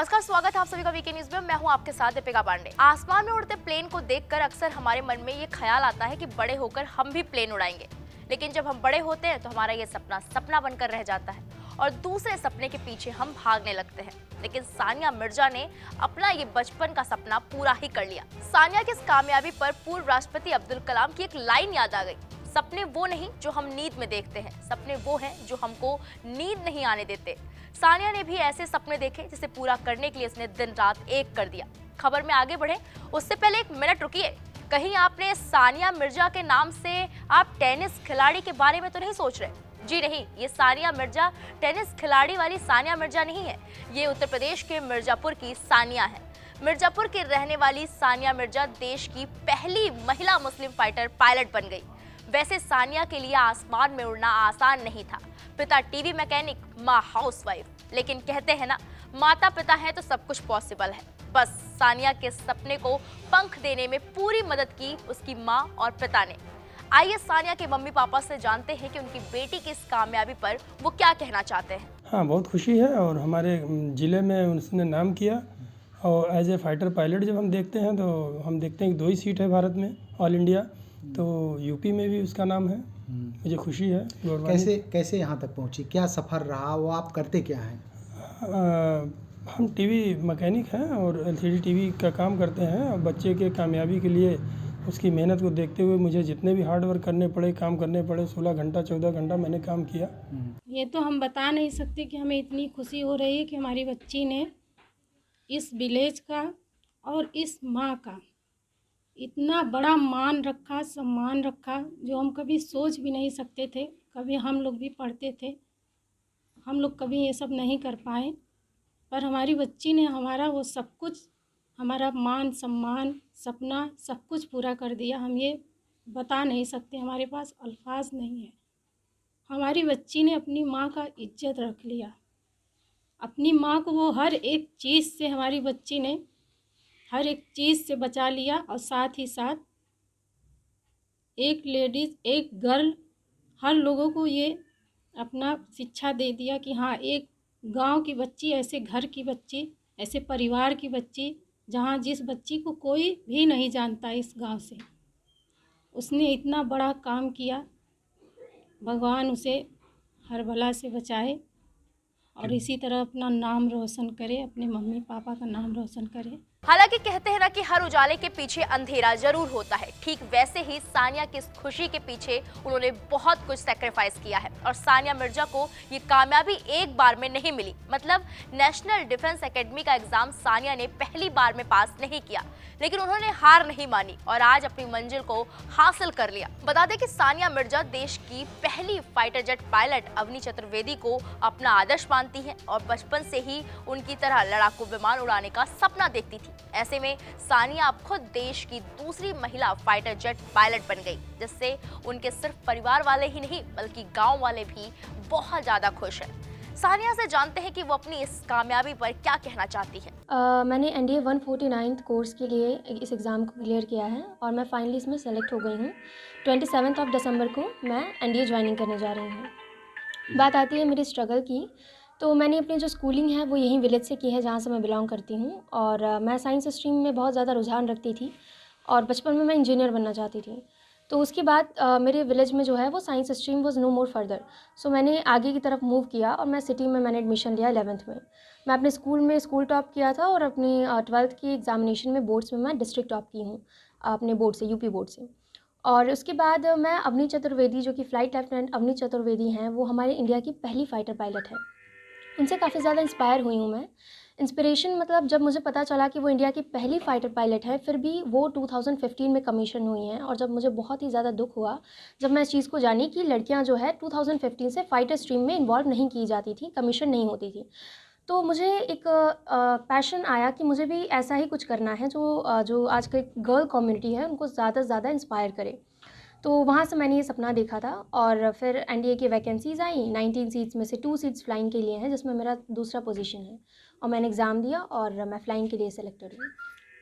नमस्कार, स्वागत है आप सभी का वीके न्यूज में। मैं हूं आपके साथ दीपिका पांडे। आसमान में उड़ते प्लेन को देखकर अक्सर हमारे मन में ये ख्याल आता है कि बड़े होकर हम भी प्लेन उड़ाएंगे। लेकिन जब हम बड़े होते हैं तो हमारा ये सपना सपना बनकर रह जाता है और दूसरे सपने के पीछे हम भागने लगते हैं। लेकिन सानिया मिर्जा ने अपना ये बचपन का सपना पूरा ही कर लिया। सानिया की इस कामयाबी पर पूर्व राष्ट्रपति अब्दुल कलाम की एक लाइन याद आ गई, सपने वो नहीं जो हम नींद में देखते हैं, सपने वो हैं जो हमको नींद नहीं आने देते। सानिया ने भी ऐसे सपने देखे जिसे पूरा करने के लिए उसने दिन रात एक कर दिया। खबर में आगे बढ़े उससे पहले एक मिनट रुकिए। कहीं आपने सानिया मिर्जा के नाम से आप टेनिस खिलाड़ी के बारे में तो नहीं सोच रहे? जी नहीं, ये सानिया मिर्जा टेनिस खिलाड़ी वाली सानिया मिर्जा नहीं है। ये उत्तर प्रदेश के मिर्जापुर की सानिया है। मिर्जापुर की रहने वाली सानिया मिर्जा देश की पहली महिला मुस्लिम फाइटर पायलट बन गई। वैसे सानिया के लिए आसमान में उड़ना आसान नहीं था। पिता टीवी मैकेनिक, माँ हाउसवाइफ, लेकिन कहते हैं ना, माता पिता हैं तो सब कुछ पॉसिबल है। बस सानिया के सपने को पंख देने में पूरी मदद की उसकी माँ और पिता ने। आइए सानिया के मम्मी पापा से जानते हैं कि उनकी बेटी की इस कामयाबी पर वो क्या कहना चाहते हैं। हाँ, बहुत खुशी है और हमारे ज़िले में उसने नाम किया। और एज ए फाइटर पायलट जब हम देखते हैं तो हम देखते हैं कि 2 ही सीट है भारत में ऑल इंडिया, तो यूपी में भी उसका नाम है। मुझे खुशी है। कैसे यहाँ तक पहुँची, क्या सफ़र रहा, वो आप करते क्या हैं? हम टीवी मैकेनिक हैं और एलसीडी टीवी का काम करते हैं। और बच्चे के कामयाबी के लिए उसकी मेहनत को देखते हुए मुझे जितने भी हार्ड वर्क करने पड़े, काम करने पड़े, 16 घंटा 14 घंटा मैंने काम किया। ये तो हम बता नहीं सकते कि हमें इतनी खुशी हो रही है कि हमारी बच्ची ने इस विलेज का और इस माँ का इतना बड़ा मान रखा, सम्मान रखा, जो हम कभी सोच भी नहीं सकते थे। कभी हम लोग भी पढ़ते थे, हम लोग कभी ये सब नहीं कर पाए, पर हमारी बच्ची ने हमारा वो सब कुछ, हमारा मान सम्मान सपना सब कुछ पूरा कर दिया। हम ये बता नहीं सकते, हमारे पास अल्फाज नहीं है। हमारी बच्ची ने अपनी माँ का इज्जत रख लिया। अपनी माँ को वो हर एक चीज़ से, हमारी बच्ची ने हर एक चीज़ से बचा लिया। और साथ ही साथ एक लेडीज़, एक गर्ल, हर लोगों को ये अपना शिक्षा दे दिया कि हाँ, एक गांव की बच्ची, ऐसे घर की बच्ची, ऐसे परिवार की बच्ची, जहाँ जिस बच्ची को कोई भी नहीं जानता इस गांव से, उसने इतना बड़ा काम किया। भगवान उसे हर भला से बचाए और इसी तरह अपना नाम रोशन करे, अपने मम्मी पापा का नाम रोशन करे। हालांकि कहते हैं ना कि हर उजाले के पीछे अंधेरा जरूर होता है, ठीक वैसे ही सानिया की इस खुशी के पीछे उन्होंने बहुत कुछ सैक्रिफाइस किया है। और सानिया मिर्जा को ये कामयाबी एक बार में नहीं मिली। मतलब नेशनल डिफेंस एकेडमी का एग्जाम सानिया ने पहली बार में पास नहीं किया, लेकिन उन्होंने हार नहीं मानी और आज अपनी मंजिल को हासिल कर लिया। बता दें कि सानिया मिर्जा देश की पहली fighter jet pilot Avani Chaturvedi को अपना आदर्श मानती हैं और बचपन से ही उनकी तरह लड़ाकू विमान उड़ाने का सपना देखती थी। ऐसे में सानिया अब खुद देश की दूसरी महिला फाइटर जेट पायलट बन गई, जिससे उनके सिर्फ परिवार वाले ही नहीं बल्कि गांव वाले भी बहुत ज्यादा खुश हैं। सानिया से जानते हैं कि वो अपनी इस कामयाबी पर क्या कहना चाहती है। मैंने NDA 149 कोर्स के लिए इस एग्ज़ाम को क्लियर किया है और मैं फाइनली इसमें सेलेक्ट हो गई हूँ। 27 दिसंबर को मैं NDA ज्वाइनिंग करने जा रही हूँ। बात आती है मेरी स्ट्रगल की, तो मैंने अपनी जो स्कूलिंग है वो यहीं विलेज से की है, जहाँ से मैं बिलोंग करती हूँ। और मैं साइंस स्ट्रीम में बहुत ज़्यादा रुझान रखती थी और बचपन में मैं इंजीनियर बनना चाहती थी। तो उसके बाद मेरे विलेज में जो है वो science stream was no more further, so मैंने आगे की तरफ मूव किया और मैं सिटी में मैंने एडमिशन लिया 11th में। मैं अपने स्कूल में स्कूल टॉप किया था और अपनी 12th की एग्जामिनेशन में बोर्ड्स में मैं डिस्ट्रिक्ट टॉप की हूँ अपने बोर्ड से, यूपी बोर्ड से। और उसके बाद मैं अवनी चतुर्वेदी, जो कि फ़्लाइट लेफ्टिनेंट अवनी चतुर्वेदी हैं, वो हमारे इंडिया की पहली फ़ाइटर पायलट है। उनसे काफ़ी ज़्यादा इंस्पायर हुई हूँ मैं। इंस्पिरेशन मतलब जब मुझे पता चला कि वो इंडिया की पहली फ़ाइटर पायलट है, फिर भी वो 2015 में कमीशन हुई हैं। और जब मुझे बहुत ही ज़्यादा दुख हुआ जब मैं इस चीज़ को जानी कि लड़कियां जो है 2015 से फ़ाइटर स्ट्रीम में इन्वॉल्व नहीं की जाती थी, कमीशन नहीं होती थी। तो मुझे एक पैशन आया कि मुझे भी ऐसा ही कुछ करना है जो आज की गर्ल कम्युनिटी है उनको ज़्यादा से ज़्यादा इंस्पायर करे। तो वहाँ से मैंने ये सपना देखा था और फिर NDA की वैकेंसीज़ आई। 19 सीट्स में से 2 सीट्स फ़्लाइंग के लिए हैं, जिसमें मेरा दूसरा पोजीशन है और मैंने एग्ज़ाम दिया और मैं फ़्लाइंग के लिए सिलेक्टेड हुई।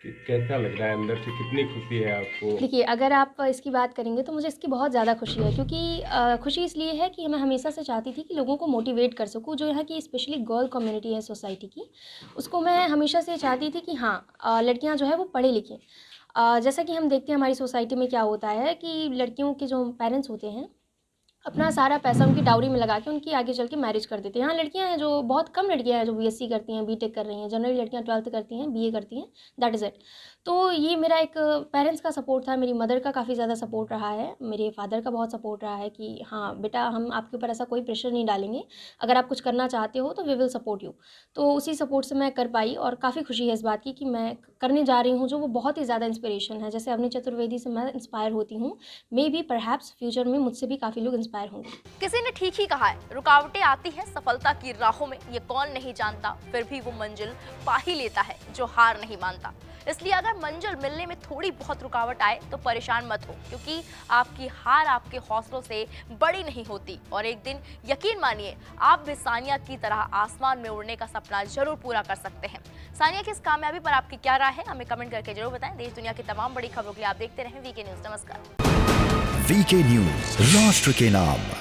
कैसा लग रहा है अंदर से, कितनी खुशी है आपको? देखिए, अगर आप इसकी बात करेंगे तो मुझे इसकी बहुत ज़्यादा खुशी है, क्योंकि खुशी इसलिए है कि मैं हमेशा से चाहती थी कि लोगों को मोटिवेट कर सकूँ। जो यहाँ की स्पेशली गर्ल कम्युनिटी है सोसाइटी की, उसको मैं हमेशा से चाहती थी कि हाँ, लड़कियाँ जो है वो पढ़े लिखें। जैसा कि हम देखते हैं हमारी सोसाइटी में क्या होता है कि लड़कियों के जो पेरेंट्स होते हैं, अपना सारा पैसा उनकी डाउरी में लगा के उनकी आगे चल के मैरिज कर देते हैं। यहाँ लड़कियाँ हैं जो, बहुत कम लड़कियाँ हैं जो बीएससी करती हैं, बीटेक कर रही हैं। जनरली लड़कियाँ 12th करती हैं, बीए करती हैं, दैट इज़ इट। तो ये मेरा एक पेरेंट्स का सपोर्ट था, मेरी मदर का काफ़ी ज़्यादा सपोर्ट रहा है, मेरे फादर का बहुत सपोर्ट रहा है कि हाँ बेटा, हम आपके ऊपर ऐसा कोई प्रेशर नहीं डालेंगे, अगर आप कुछ करना चाहते हो तो वी विल सपोर्ट यू। तो उसी सपोर्ट से मैं कर पाई, और काफ़ी खुशी है इस बात की कि मैं करने जा रही हूँ जो वो बहुत ही ज़्यादा इंस्पिरेशन है। जैसे अवनी चतुर्वेदी से मैं इंस्पायर होती हूँ, मे बी परहैप्स फ्यूचर में मुझसे भी काफ़ी लोग इंस्पायर होंगे। किसी ने ठीक ही कहा है, रुकावटें आती हैं सफलता की राहों में, ये कौन नहीं जानता, फिर भी वो मंजिल पा ही लेता है जो हार नहीं मानता। इसलिए अगर मंजिल मिलने में थोड़ी बहुत रुकावट आए तो परेशान मत हो, क्योंकि आपकी हार आपके हौसलों से बड़ी नहीं होती, और एक दिन यकीन मानिए आप भी सानिया की तरह आसमान में उड़ने का सपना जरूर पूरा कर सकते हैं। सानिया की इस कामयाबी पर आपकी क्या राय है, हमें कमेंट करके जरूर बताएं। देश दुनिया की तमाम बड़ी खबरों के लिए आप देखते रहें वीके न्यूज। नमस्कार। वीके न्यूज, राष्ट्र के नाम।